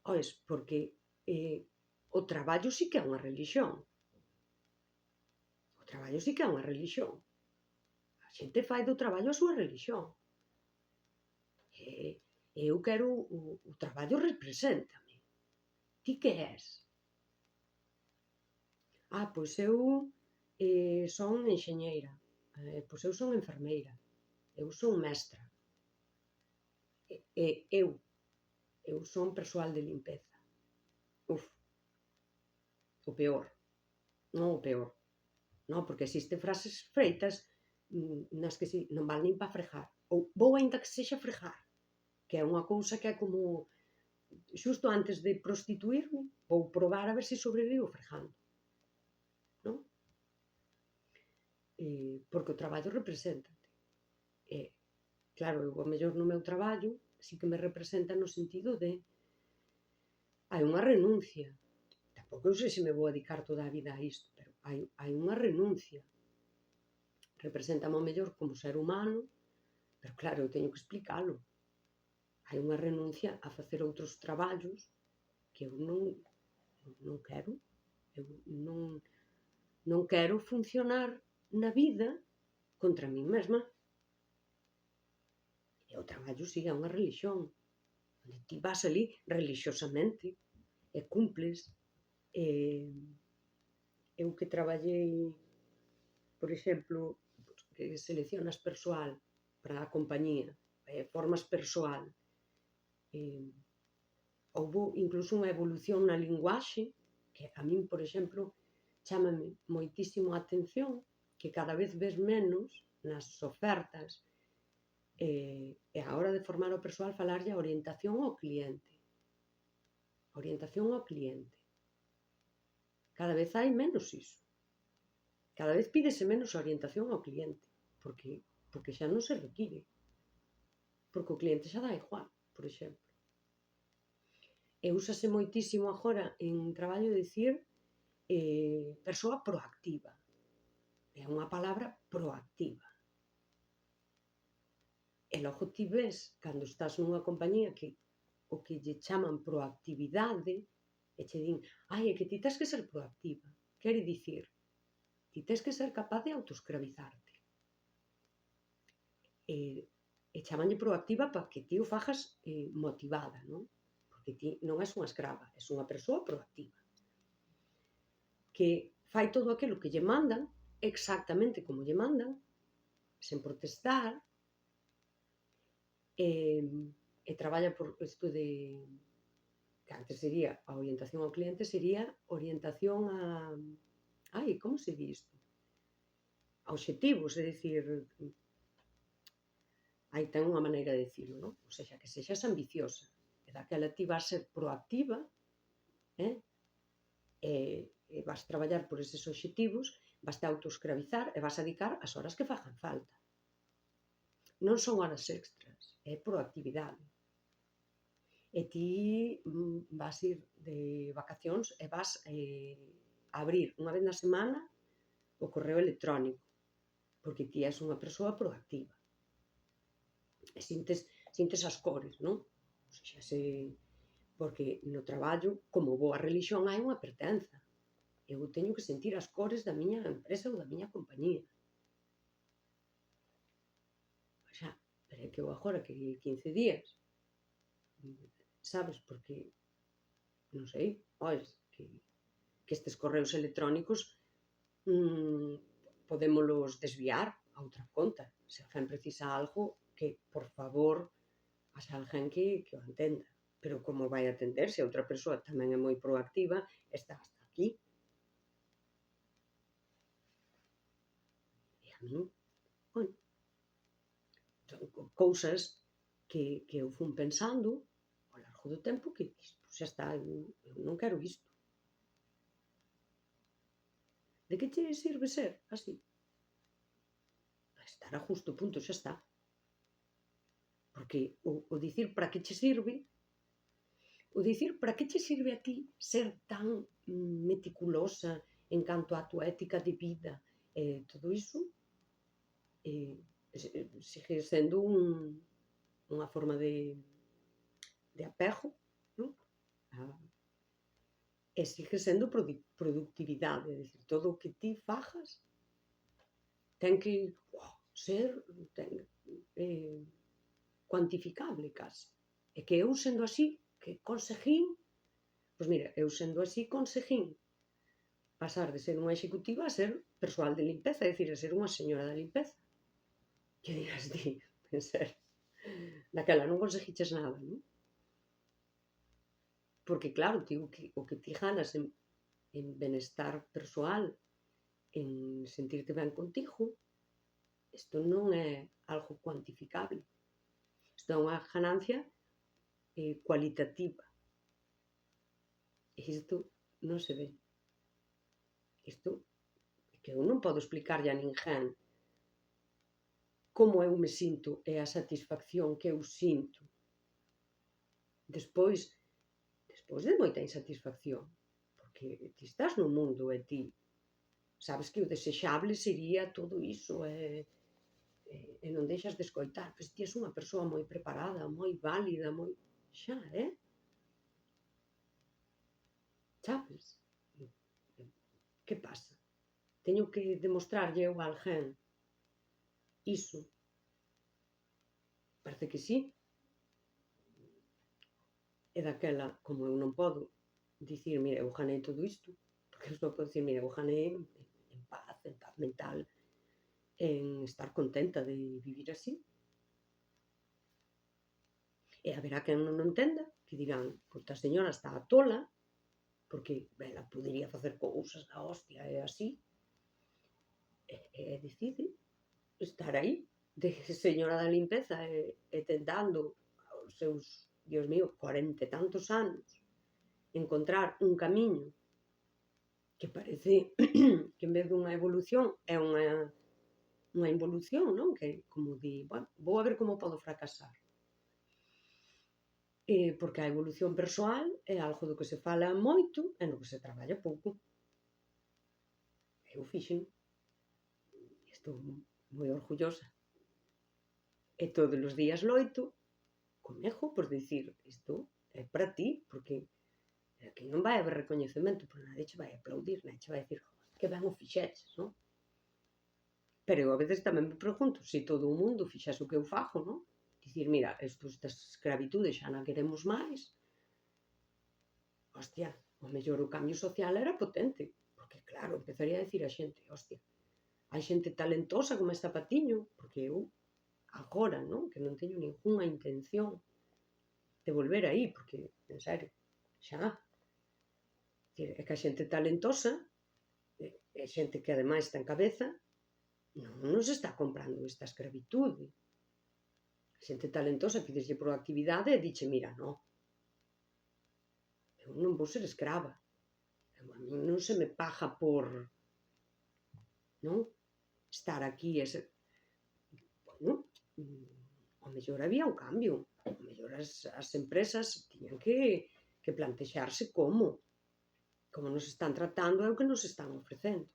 Ois, porque o traballo sí que é unha relixión. O traballo sí que é unha relixión. A xente fai do traballo a súa relixión. Eu quero o traballo represéntame. Ti que és? Pois eu son enxeñeira. Pois eu son enfermeira. Eu son mestra. Eu son persoal de limpeza. Uf, o peor. Non o peor. Non, porque existen frases freitas nas que non vale nin para fregar. Ou vou aínda que sexa fregar, que é unha cousa que é como xusto antes de prostituirme, vou probar a ver se sobrevivo fregando. Non? Porque o traballo represéntate. Claro, eu ao mellor no meu traballo sí que me representa no sentido de hai unha renuncia. Tampouco eu sei se me vou dedicar toda a vida a isto, pero hai unha renuncia. Representa ao mellor como ser humano, pero claro, eu teño que explicalo. Hai unha renuncia a facer outros traballos que eu non quero. Eu non quero funcionar na vida contra min mesma. E o traballo si é unha relixión. Onde ti vas ali religiosamente e cumples. Eu que traballei, por exemplo, que seleccionas persoal para a compañía, formas persoal. Houbo incluso unha evolución na linguaxe que a min, por exemplo, chámame moitísimo a atención que cada vez ves menos nas ofertas e a hora de formar o persoal falarlle a orientación ao cliente. Orientación ao cliente. Cada vez hai menos iso. Cada vez pídese menos a orientación ao cliente, porque xa non se require. Porque o cliente xa dá igual, por exemplo. E úsase moitísimo agora en traballo dicir persoa proactiva. É unha palabra proactiva. E logo ti ves, cando estás nunha compañía que o que lle chaman proactividade, e che din, é que ti tens que ser proactiva. Quere dicir, ti tens que ser capaz de autoescravizarte. E chamanlle proactiva para que ti o fagas motivada, non? Porque ti non és unha escrava, és unha persoa proactiva. Que fai todo aquilo que lle mandan, exactamente como lle mandan, sen protestar, e traballa por isto de que antes sería a orientación ao cliente, sería orientación a como se di isto? A obxectivos, é dicir, aí ten unha maneira de dicilo, non? Ou seja, que sexas ambiciosa, e daquela ti vas ser proactiva, e vas traballar por eses obxectivos, vas te autoescravizar e vas a dedicar as horas que fagan falta. Non son horas extras, é proactividade. E ti vas ir de vacacións e vas a abrir unha vez na semana o correo electrónico, porque ti és unha persoa proactiva. E sintes as cores, non? O sea, porque no traballo, como boa religión, hai unha pertenza. Eu teño que sentir as cores da miña empresa ou da miña compañía. O sea, pero é que eu agora que 15 días, sabes, porque, non sei, que estes correos electrónicos podémolos desviar a outra conta. Se alguén precisa algo, que, por favor, haxa alguén que o entenda. Pero como vai atender se a outra persoa tamén é moi proactiva, está hasta aquí. E a min, bueno, cousas que eu fun pensando ao largo do tempo que xa está, eu non quero isto. De que che sirve ser así? Para estar a justo punto, xa está. Porque o dicir para que che sirve, para que che sirve a ti ser tan meticulosa en canto á tua ética de vida, todo iso sigue sendo unha forma de apego, non? e sigue sendo productividade, é dicir, todo o que ti fajas ten que ser cuantificable case. E que eu sendo así, que conseguín, pois mira, eu sendo así conseguín pasar de ser unha executiva a ser persoal de limpeza, é dicir, a ser unha señora da limpeza. Que digas ti, en serio, daquela non conseguiches nada, non? Porque claro, ti, o que ti ganas en benestar persoal, en sentirte ben contigo, isto non é algo cuantificable. Isto é unha ganancia cualitativa. E isto non se ve. Isto é que eu non podo explicarlle a ninguén como eu me sinto e a satisfacción que eu sinto despois de moita insatisfacción. Porque ti estás no mundo e ti sabes que o desexable sería todo iso e non deixas de escoitar, pois ti és unha persoa moi preparada, moi válida, moi... xa, sabes? Que pasa? Teño que demostrarlle eu a alguén iso? Parece que sí. E daquela, como eu non podo dicir, mira, eu ganei todo isto, porque eu só podo dicir, mira, eu ganei en paz mental, en estar contenta de vivir así. E haberá quen non entenda, que dirán, pois a señora está a tola, porque ela podería facer cousas da hostia e así, e decide estar aí, de señora da limpeza, e tentando aos seus, Dios mío, 40 e tantos anos, encontrar un camiño que parece que en vez dunha evolución é unha involución, non? Que como di, bueno, vou a ver como podo fracasar. Porque a evolución persoal é algo do que se fala moito e no que se traballa pouco. Eu fixen. Estou moi orgullosa. E todos os días loito comigo por dicir, isto é para ti, porque aquí non vai haber recoñecemento, porque nadie che vai aplaudir, nadie che vai dicir, que ben o fixeches, non? Pero eu a veces tamén me pregunto se todo o mundo fixese o que eu fago, non? Dicir, mira, esta escravitude xa non queremos máis. Hostia, o mellor o cambio social era potente, porque claro, empezaría a decir a xente, hostia, hai xente talentosa como esta Patiño, porque eu agora, non? Que non teño ninguna intención de volver aí, porque, en serio, xa. É que a xente talentosa, é xente que ademais ten cabeza, non se está comprando esta escravitude. A xente talentosa pídeslle proactividade e diche, mira, non, eu non vou ser escrava. A mí non se me paga por, non, estar aquí e ser... Bueno, ao mellor había un cambio. Ao mellor as empresas tiñan que plantexarse como nos están tratando e o que nos están ofrecendo.